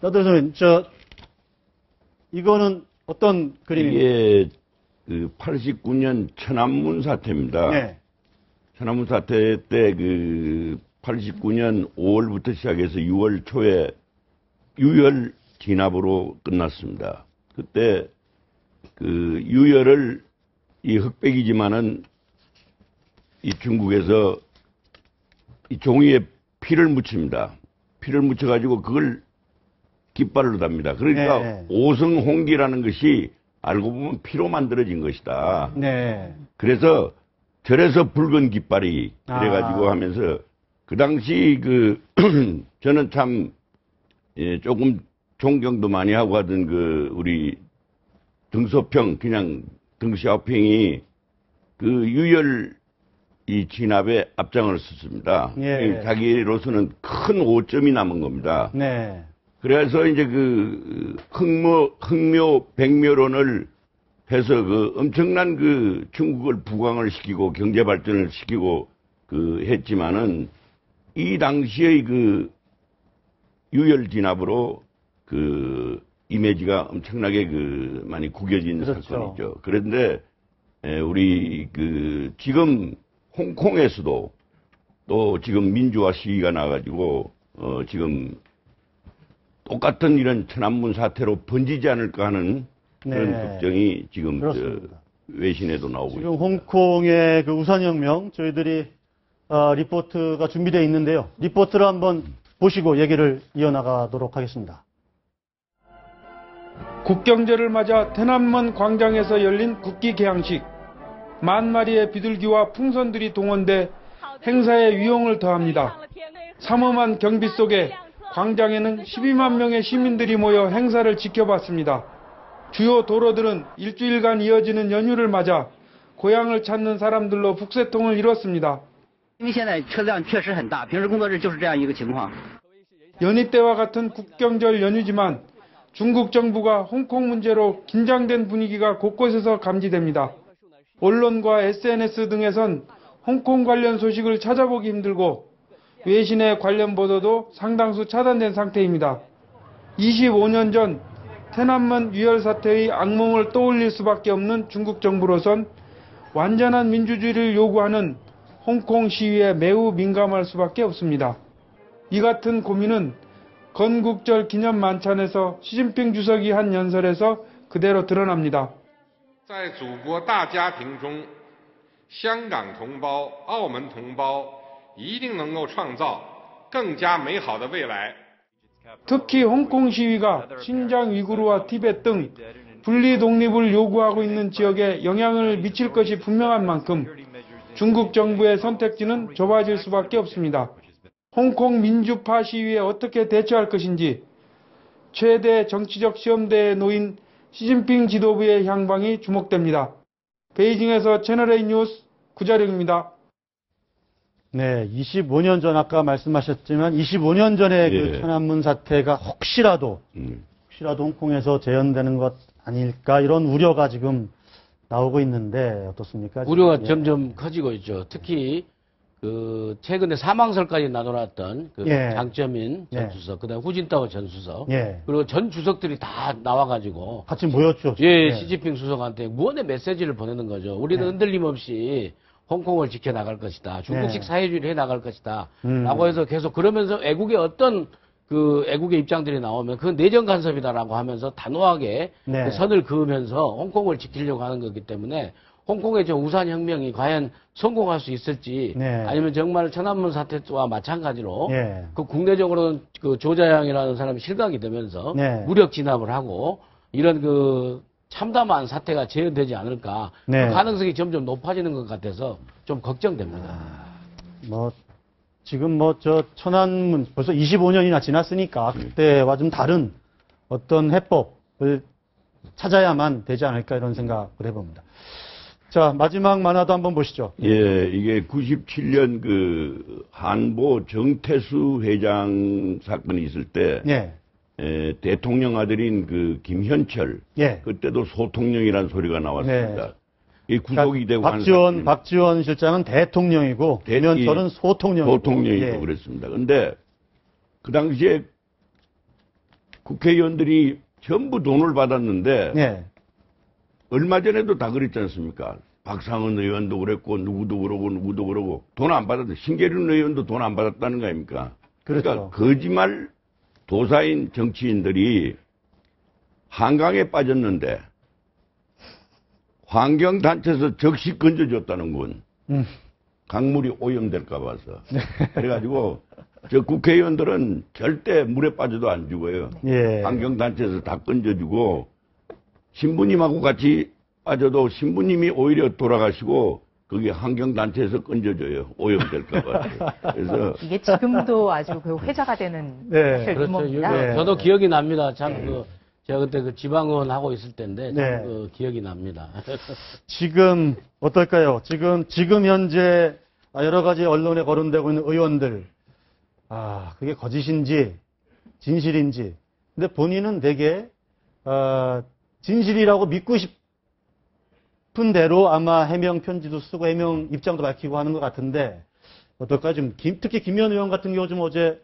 나도선 이거는 어떤 그림입니까? 이게 그 89년 천안문 사태입니다. 네. 천안문 사태 때 그 89년 5월부터 시작해서 6월 초에 유혈 진압으로 끝났습니다. 그때 그 유혈을 이 흑백이지만은 이 중국에서 이 종이에 피를 묻힙니다. 피를 묻혀가지고 그걸 깃발로 답니다. 그러니까 네. 오성홍기라는 것이 알고 보면 피로 만들어진 것이다. 네. 그래서 절에서 붉은 깃발이 그래가지고 하면서 그 당시 그 저는 참 조금 존경도 많이 하고 하던 그 우리 등소평 그냥 등샤오평이 그 유혈 이 진압에 앞장을 섰습니다. 예. 자기로서는 큰 오점이 남은 겁니다. 네. 그래서 이제 그 흑묘 백묘론을 해서 그 엄청난 그 중국을 부강을 시키고 경제 발전을 시키고 그 했지만은 이 당시의 그 유혈 진압으로 그 이미지가 엄청나게 그 많이 구겨진 그렇죠. 사건이죠. 그런데 우리 그 지금 홍콩에서도 또 지금 민주화 시위가 나가지고 지금 똑같은 이런 천안문 사태로 번지지 않을까 하는 그런 네. 걱정이 지금 그렇습니다. 외신에도 나오고 지금 있습니다. 홍콩의 그 우산혁명 저희들이 리포트가 준비되어 있는데요. 리포트를 한번 보시고 얘기를 이어나가도록 하겠습니다. 국경절을 맞아天安문 광장에서 열린 국기 개항식. 만 마리의 비둘기와 풍선들이 동원돼 행사에 위용을 더합니다. 삼엄한 경비 속에 광장에는 12만 명의 시민들이 모여 행사를 지켜봤습니다. 주요 도로들은 일주일간 이어지는 연휴를 맞아 고향을 찾는 사람들로 북새통을 이뤘습니다. 연희 때와 같은 국경절 연휴지만 중국 정부가 홍콩 문제로 긴장된 분위기가 곳곳에서 감지됩니다. 언론과 SNS 등에선 홍콩 관련 소식을 찾아보기 힘들고 외신의 관련 보도도 상당수 차단된 상태입니다. 25년 전天安문 유혈 사태의 악몽을 떠올릴 수밖에 없는 중국 정부로선 완전한 민주주의를 요구하는 홍콩 시위에 매우 민감할 수밖에 없습니다. 이 같은 고민은 건국절 기념 만찬에서 시진핑 주석이 한 연설에서 그대로 드러납니다. 在祖国大家庭中，香港同胞、澳门同胞一定能够创造更加美好的未来。 특히 홍콩 시위가 신장 위구르와 티베트 등 분리 독립을 요구하고 있는 지역에 영향을 미칠 것이 분명한 만큼 중국 정부의 선택지는 좁아질 수밖에 없습니다. 홍콩 민주파 시위에 어떻게 대처할 것인지 최대 정치적 시험대에 놓인 시진핑 지도부의 향방이 주목됩니다. 베이징에서 채널A 뉴스 구자룡입니다. 네, 25년 전 아까 말씀하셨지만 25년 전에 그 천안문 사태가 혹시라도 홍콩에서 재현되는 것 아닐까 이런 우려가 지금 나오고 있는데 어떻습니까? 우려가 점점 커지고 있죠. 특히 그 최근에 사망설까지 나돌았던 그 장쩌민 전 수석, 그다음 후진타오 전 수석, 그리고 전 주석들이 다 나와가지고 같이 모였죠. 시진핑 수석한테 무언의 메시지를 보내는 거죠. 우리는 흔들림 없이 홍콩을 지켜나갈 것이다. 중국식 사회주의를 해나갈 것이다. 라고 해서 계속 그러면서 애국의 입장들이 나오면 그건 내정 간섭이다라고 하면서 단호하게 그 선을 그으면서 홍콩을 지키려고 하는 거기 때문에 홍콩의 저 우산혁명이 과연 성공할 수 있을지 아니면 정말 천안문 사태와 마찬가지로 그 국내적으로는 그 조자양이라는 사람이 실각이 되면서 무력 진압을 하고 이런 그 참담한 사태가 재현되지 않을까 그 가능성이 점점 높아지는 것 같아서 좀 걱정됩니다. 지금 저 천안문 벌써 25년이나 지났으니까 그때와 좀 다른 어떤 해법을 찾아야만 되지 않을까 이런 생각을 해봅니다. 자, 마지막 만화도 한번 보시죠. 예, 이게 97년 그 한보 정태수 회장 사건이 있을 때 대통령 아들인 그 김현철 그때도 소통령이라는 소리가 나왔습니다. 이 구속이 되고 박지원 실장은 대통령이고 김현철은 소통령이고 그랬습니다. 근데 그 당시에 국회의원들이 전부 돈을 받았는데 네. 얼마 전에도 다 그랬지 않습니까? 박상은 의원도 그랬고 누구도 그러고 돈 안 받았다. 신계륜 의원도 돈 안 받았다는 거 아닙니까? 그렇죠. 그러니까 거짓말 도사인 정치인들이 한강에 빠졌는데 환경단체에서 적시 건져줬다는 건 강물이 오염될까 봐서. 그래가지고 저 국회의원들은 절대 물에 빠져도 안 죽어요. 예. 환경단체에서 다 건져주고 신부님하고 같이 빠져도 신부님이 오히려 돌아가시고 그게 환경단체에서 건져줘요. 오염될까 봐. 그래서 이게 지금도 아주 그 회자가 되는 네. 사실 그렇죠. 규모입니다. 네. 저도 기억이 납니다. 참 제가 그때 그 지방의원 하고 있을 때인데 네. 기억이 납니다. 지금 어떨까요? 지금 현재 여러 가지 언론에 거론되고 있는 의원들, 그게 거짓인지 진실인지. 근데 본인은 되게 진실이라고 믿고 싶은 대로 아마 해명 편지도 쓰고 해명 입장도 밝히고 하는 것 같은데 어떨까요? 지금 특히 김현 의원 같은 경우 좀 어제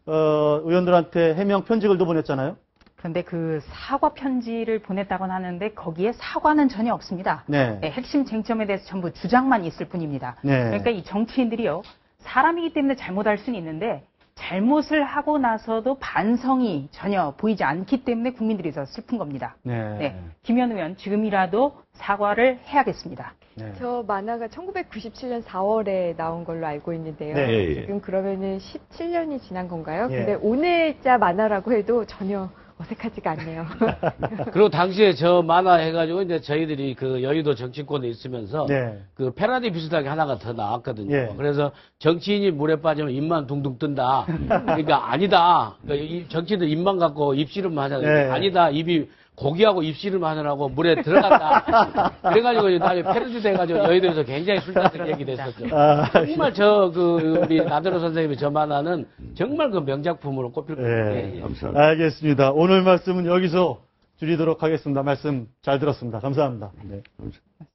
의원들한테 해명 편지글도 보냈잖아요. 그런데 그 사과 편지를 보냈다고는 하는데 거기에 사과는 전혀 없습니다. 네. 네, 핵심 쟁점에 대해서 전부 주장만 있을 뿐입니다. 네. 그러니까 이 정치인들이요. 사람이기 때문에 잘못할 수는 있는데 잘못을 하고 나서도 반성이 전혀 보이지 않기 때문에 국민들이 더 슬픈 겁니다. 네. 네. 김현 의원 지금이라도 사과를 해야겠습니다. 네. 저 만화가 1997년 4월에 나온 걸로 알고 있는데요. 네. 지금 그러면은 17년이 지난 건가요? 예. 근데 오늘자 만화라고 해도 전혀 어색하지가 않네요. 그리고 당시에 저 만화 해가지고 이제 저희들이 그 여의도 정치권에 있으면서 네. 그 패러디 비슷하게 하나가 더 나왔거든요. 예. 그래서 정치인이 물에 빠지면 입만 둥둥 뜬다. 그러니까 아니다. 그러니까 이 정치인들 입만 갖고 입씨름만 하잖아요. 예. 아니다. 입이 고기하고 입씨름 하느라고 물에 들어갔다. 그래가지고 나중에 패러디 돼가지고 여의도에서 굉장히 술탄 얘기 됐었죠. 정말 우리 나대로 선생님의 저 만화는 정말 그 명작품으로 꼽힐 거예요. 네. 감사합니다. 알겠습니다. 오늘 말씀은 여기서 줄이도록 하겠습니다. 말씀 잘 들었습니다. 감사합니다. 네. 감사합니다.